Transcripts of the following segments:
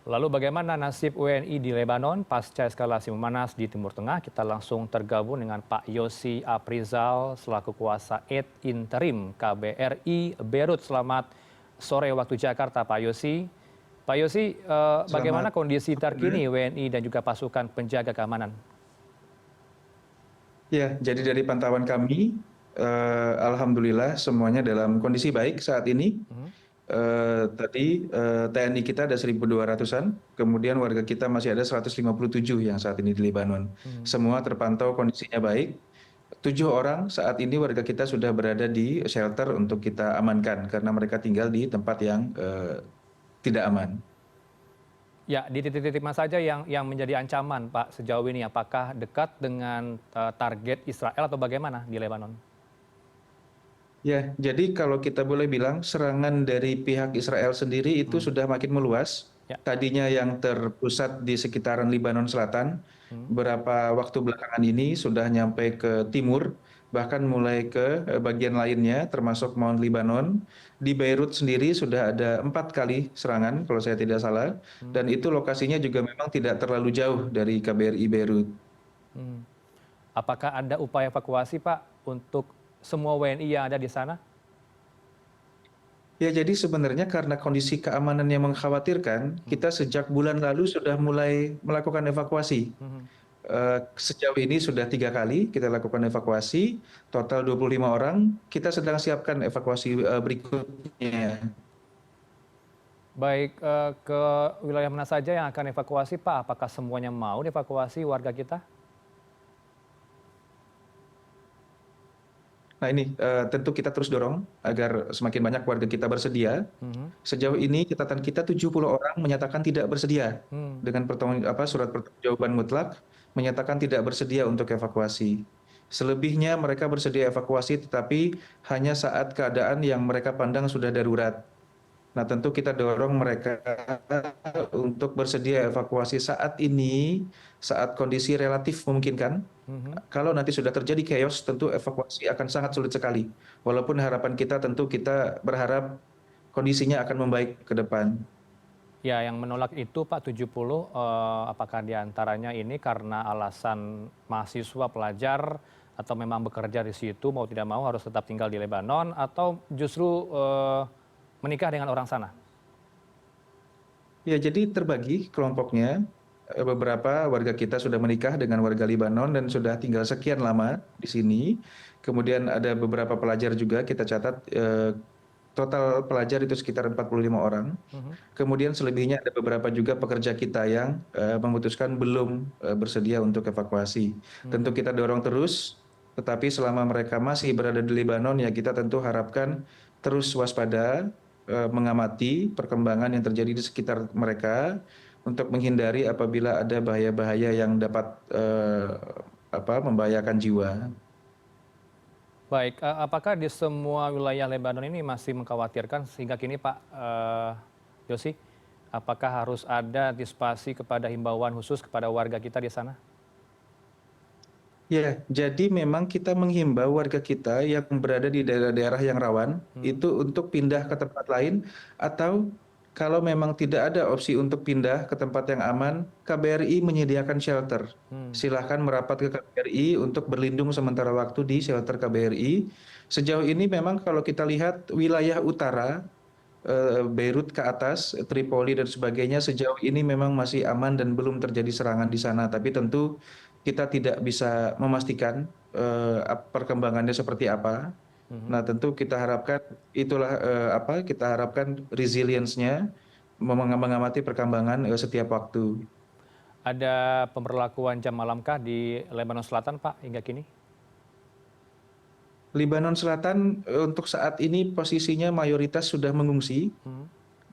Lalu bagaimana nasib WNI di Lebanon pasca eskalasi memanas di Timur Tengah? Kita langsung tergabung dengan Pak Yosi Aprizal selaku kuasa Aid Interim KBRI Beirut. Selamat sore waktu Jakarta, Pak Yosi. Pak Yosi, bagaimana Selamat kondisi sore. terkini WNI dan juga pasukan penjaga keamanan? Ya, jadi dari pantauan kami, alhamdulillah semuanya dalam kondisi baik saat ini. Mhm. Tadi TNI kita ada 1.200-an, kemudian warga kita masih ada 157 yang saat ini di Libanon. Hmm. Semua terpantau kondisinya baik. 7 orang saat ini warga kita sudah berada di shelter untuk kita amankan karena mereka tinggal di tempat yang tidak aman. Ya, di titik-titik mana saja yang menjadi ancaman, Pak, sejauh ini? Apakah dekat dengan target Israel atau bagaimana di Lebanon? Ya, jadi kalau kita boleh bilang serangan dari pihak Israel sendiri itu Hmm. sudah makin meluas. Ya. Tadinya yang terpusat di sekitaran Libanon Selatan, Hmm. beberapa waktu belakangan ini sudah nyampe ke timur, bahkan mulai ke bagian lainnya, termasuk Mount Libanon. Di Beirut sendiri sudah ada 4 kali serangan, kalau saya tidak salah, Hmm. dan itu lokasinya juga memang tidak terlalu jauh dari KBRI Beirut. Hmm. Apakah ada upaya evakuasi, Pak, untuk semua WNI yang ada di sana? Ya, jadi sebenarnya karena kondisi keamanan yang mengkhawatirkan, Hmm. kita sejak bulan lalu sudah mulai melakukan evakuasi. Mhm. Sejauh ini sudah 3 kali kita lakukan evakuasi, total 25 orang. Kita sedang siapkan evakuasi berikutnya. Baik, ke wilayah mana saja yang akan evakuasi, Pak? Apakah semuanya mau dievakuasi warga kita? Nah ini tentu kita terus dorong agar semakin banyak warga kita bersedia. Mhm. Sejauh ini catatan kita 70 orang menyatakan tidak bersedia Hmm. dengan surat pertanggungjawaban mutlak menyatakan tidak bersedia untuk evakuasi. Selebihnya mereka bersedia evakuasi tetapi hanya saat keadaan yang mereka pandang sudah darurat. Nah, tentu kita dorong mereka untuk bersedia evakuasi saat ini, saat kondisi relatif memungkinkan. Mhm. Kalau nanti sudah terjadi chaos, tentu evakuasi akan sangat sulit sekali. Walaupun harapan kita tentu kita berharap kondisinya akan membaik ke depan. Ya, yang menolak itu Pak 70, apakah diantaranya ini karena alasan mahasiswa, pelajar, atau memang bekerja di situ mau tidak mau harus tetap tinggal di Lebanon, atau justru menikah dengan orang sana? Ya, jadi terbagi kelompoknya. Beberapa warga kita sudah menikah dengan warga Libanon dan Hmm. sudah tinggal sekian lama di sini. Kemudian ada beberapa pelajar juga kita catat total pelajar itu sekitar 45 orang. Mhm. Kemudian selebihnya ada beberapa juga pekerja kita yang memutuskan belum bersedia untuk evakuasi. Tentu Hmm. kita dorong terus, tetapi selama mereka masih berada di Lebanon ya kita tentu harapkan terus waspada, mengamati perkembangan yang terjadi di sekitar mereka untuk menghindari apabila ada bahaya-bahaya yang dapat membahayakan jiwa. Baik, apakah di semua wilayah Lebanon ini masih mengkhawatirkan sehingga kini Pak Yosi, apakah harus ada antisipasi kepada himbauan khusus kepada warga kita di sana? Ya, jadi memang kita menghimbau warga kita yang berada di daerah-daerah yang rawan Hmm. itu untuk pindah ke tempat lain atau kalau memang tidak ada opsi untuk pindah ke tempat yang aman, KBRI menyediakan shelter. Hmm. Silahkan merapat ke KBRI untuk berlindung sementara waktu di shelter KBRI. Sejauh ini memang kalau kita lihat wilayah utara, Beirut ke atas, Tripoli dan sebagainya sejauh ini memang masih aman dan belum terjadi serangan di sana. Tapi tentu kita tidak bisa memastikan perkembangannya seperti apa. Mhm. Nah, tentu kita harapkan itulah kita harapkan resilience-nya mengamati perkembangan setiap waktu. Ada pemberlakuan jam malamkah di Lebanon Selatan, Pak, hingga kini? Libanon Selatan untuk saat ini posisinya mayoritas sudah mengungsi. Hmm.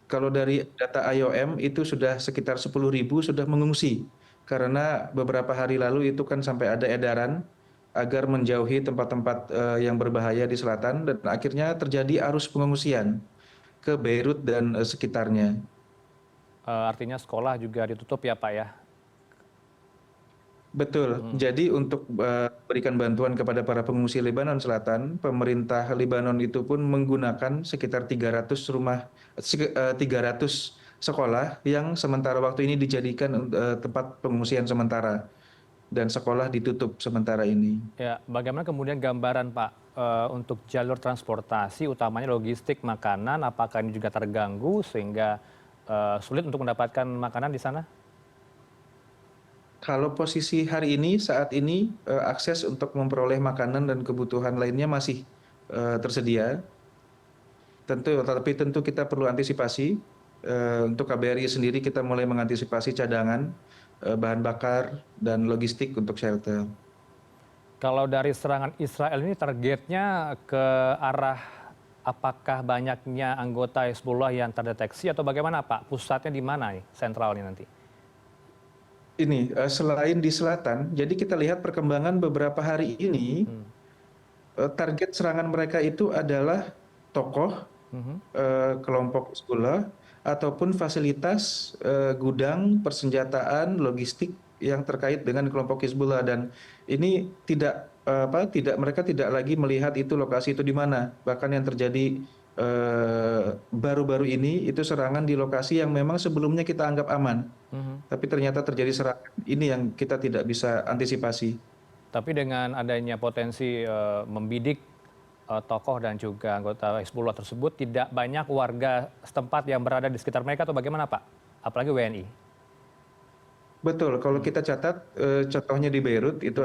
Kalau dari data IOM itu sudah sekitar 10.000 sudah mengungsi. Karena beberapa hari lalu itu kan sampai ada edaran agar menjauhi tempat-tempat yang berbahaya di selatan dan akhirnya terjadi arus pengungsian ke Beirut dan sekitarnya. Artinya sekolah juga ditutup ya, Pak, ya? Betul. Hmm. Jadi untuk berikan bantuan kepada para pengungsi Lebanon Selatan, pemerintah Lebanon itu pun menggunakan sekitar 300 rumah 300 sekolah yang sementara waktu ini dijadikan tempat pengungsian sementara dan sekolah ditutup sementara ini. Ya, bagaimana kemudian gambaran Pak untuk jalur transportasi, utamanya logistik makanan, apakah ini juga terganggu sehingga sulit untuk mendapatkan makanan di sana? Kalau posisi hari ini, saat ini akses untuk memperoleh makanan dan kebutuhan lainnya masih tersedia. Tapi tentu kita perlu antisipasi. Untuk KBRI sendiri kita mulai mengantisipasi cadangan bahan bakar dan logistik untuk shelter. Kalau dari serangan Israel ini targetnya ke arah apakah banyaknya anggota Hezbollah yang terdeteksi atau bagaimana Pak? Pusatnya di mana nih sentralnya nanti? Ini selain di selatan, jadi kita lihat perkembangan beberapa hari ini, Hmm. target serangan mereka itu adalah tokoh Mhm. kelompok Hizbullah ataupun fasilitas gudang persenjataan logistik yang terkait dengan kelompok Hizbullah, dan ini mereka tidak lagi melihat itu lokasi itu di mana. Bahkan yang terjadi baru-baru ini itu serangan di lokasi yang memang sebelumnya kita anggap aman, Mhm. tapi ternyata terjadi serangan. Ini yang kita tidak bisa antisipasi. Tapi dengan adanya potensi membidik tokoh dan juga anggota Hezbollah tersebut, tidak banyak warga setempat yang berada di sekitar mereka atau bagaimana Pak? Apalagi WNI. Betul, kalau kita catat contohnya di Beirut itu